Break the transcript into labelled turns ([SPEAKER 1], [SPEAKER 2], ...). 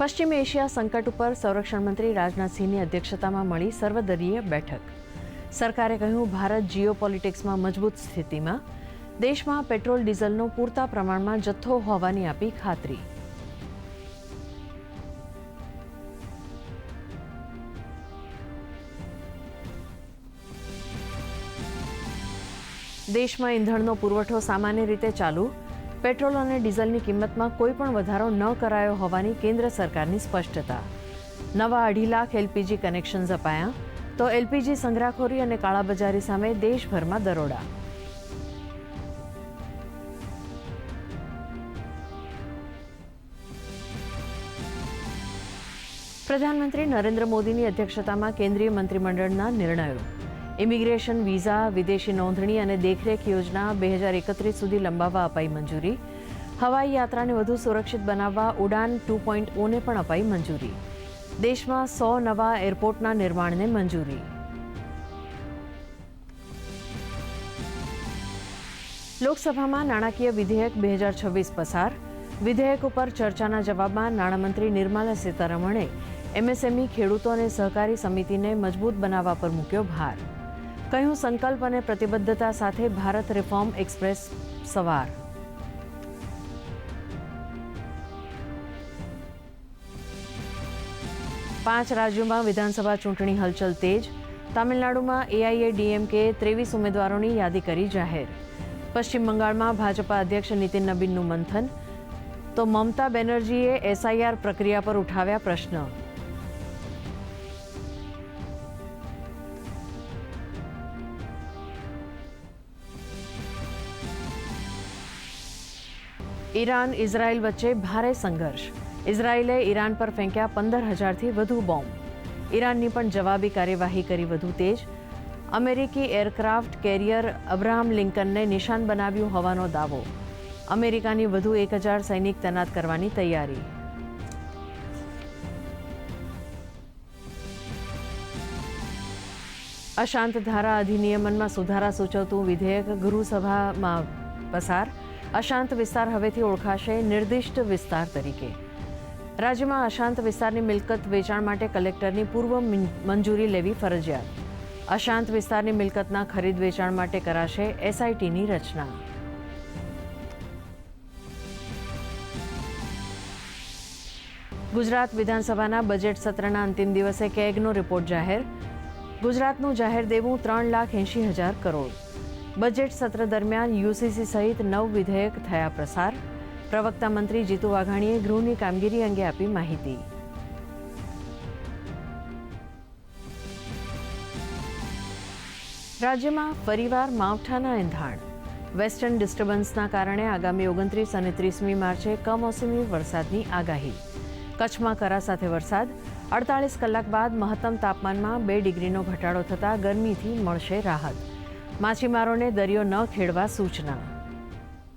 [SPEAKER 1] પશ્ચિમ એશિયા સંકટ ઉપર સંરક્ષણ મંત્રી રાજનાથસિંહની અધ્યક્ષતામાં મળી સર્વદળીય બેઠક. સરકારે કહ્યું, ભારત જીઓપોલિટિક્સમાં મજબૂત સ્થિતિમાં. દેશમાં પેટ્રોલ ડીઝલનો પૂરતા પ્રમાણમાં જથ્થો હોવાની આપી ખાતરી. દેશમાં ઇંધણનો પુરવઠો સામાન્ય રીતે ચાલુ. પેટ્રોલ અને ડીઝલની કિંમતમાં કોઈ પણ વધારો ન કરાયો હોવાની કેન્દ્ર સરકારની સ્પષ્ટતા. નવા 2.5 લાખ એલપીજી કનેક્શન્સ અપાયા, તો એલપીજી સંગ્રહખોરી અને કાળાબજારી સામે દેશભરમાં દરોડા. પ્રધાનમંત્રી નરેન્દ્ર મોદીની અધ્યક્ષતામાં કેન્દ્રીય મંત્રીમંડળના નિર્ણયો. ઇમિગ્રેશન, વિઝા, વિદેશી નોંધણી અને દેખરેખ યોજના 2031 સુધી લંબાવવા અપાઈ મંજૂરી. હવાઈ યાત્રાને વધુ સુરક્ષિત બનાવવા ઉડાન 2.0ને પણ અપાઈ મંજૂરી. દેશમાં 100 નવા એરપોર્ટના નિર્માણને મંજૂરી. લોકસભામાં નાણાકીય વિધેયક 2026 પસાર. વિધેયક ઉપર ચર્ચાના જવાબમાં નાણામંત્રી નિર્મલા સીતારમણે એમએસએમઈ, ખેડૂતો અને સહકારી સમિતિને મજબૂત બનાવવા પર મૂક્યો ભાર. કહ્યું, સંકલ્પ અને પ્રતિબદ્ધતા સાથે ભારત રિફોર્મ એક્સપ્રેસ સવાર. પાંચ રાજ્યોમાં વિધાનસભા ચૂંટણી હલચલ તેજ. તામિલનાડુમાં એઆઈએડીએમકે 23 ઉમેદવારોની યાદી કરી જાહેર. પશ્ચિમ બંગાળમાં ભાજપા અધ્યક્ષ નીતિન નબીનનું મંથન, તો મમતા બેનર્જીએ એસઆઈઆર પ્રક્રિયા પર ઉઠાવ્યા પ્રશ્ન. ઈરાન ઇઝરાયલ વચ્ચે ભારે સંઘર્ષ. ઇઝરાયલે ઈરાન પર ફેંક્યા 15,000થી વધુ બોમ્બ. ઈરાનની પણ જવાબી કાર્યવાહી કરી વધુ તેજ. અમેરિકી એરક્રાફ્ટ કેરિયર અબ્રાહમ લિંકનને નિશાન બનાવ્યું હોવાનો દાવો. અમેરિકાની વધુ 1,000 સૈનિક તૈનાત કરવાની તૈયારી. અશાંત ધારા અધિનિયમનમાં સુધારા સૂચવતું વિધેયક ગૃહસભામાં પસાર. અશાંત વિસ્તાર હવેથી ઓળખાશે નિર્દિષ્ટ વિસ્તાર તરીકે. રાજ્યમાં અશાંત વિસ્તારની મિલકત વેચાણ માટે કલેક્ટરની પૂર્વ મંજૂરી લેવી ફરજિયાત. અશાંત વિસ્તારની મિલકતના ખરીદ વેચાણ માટે કરાશે એસઆઈટીની રચના. ગુજરાત વિધાનસભાના બજેટ સત્રના અંતિમ દિવસે કેગનો રિપોર્ટ જાહેર. ગુજરાતનું જાહેર દેવું 3,80,000 કરોડ. બજેટ સત્ર દરમિયાન યુસીસી સહિત 9 વિધેયક થયા પ્રસાર. પ્રવક્તા મંત્રી જીતુ વાઘાણીએ ગૃહની કામગીરી અંગે આપી માહિતી. રાજ્યમાં ફરીવાર માવઠાના એંધાણ. વેસ્ટર્ન ડિસ્ટર્બન્સના કારણે આગામી 29 અને 30મી માર્ચે કમોસમી વરસાદની આગાહી. કચ્છમાં કરા સાથે વરસાદ. 48 કલાક બાદ મહત્તમ તાપમાનમાં 2 ડિગ્રીનો ઘટાડો થતાં ગરમીથી મળશે રાહત. માછીમારોને દરિયો ન ખેડવા સૂચના.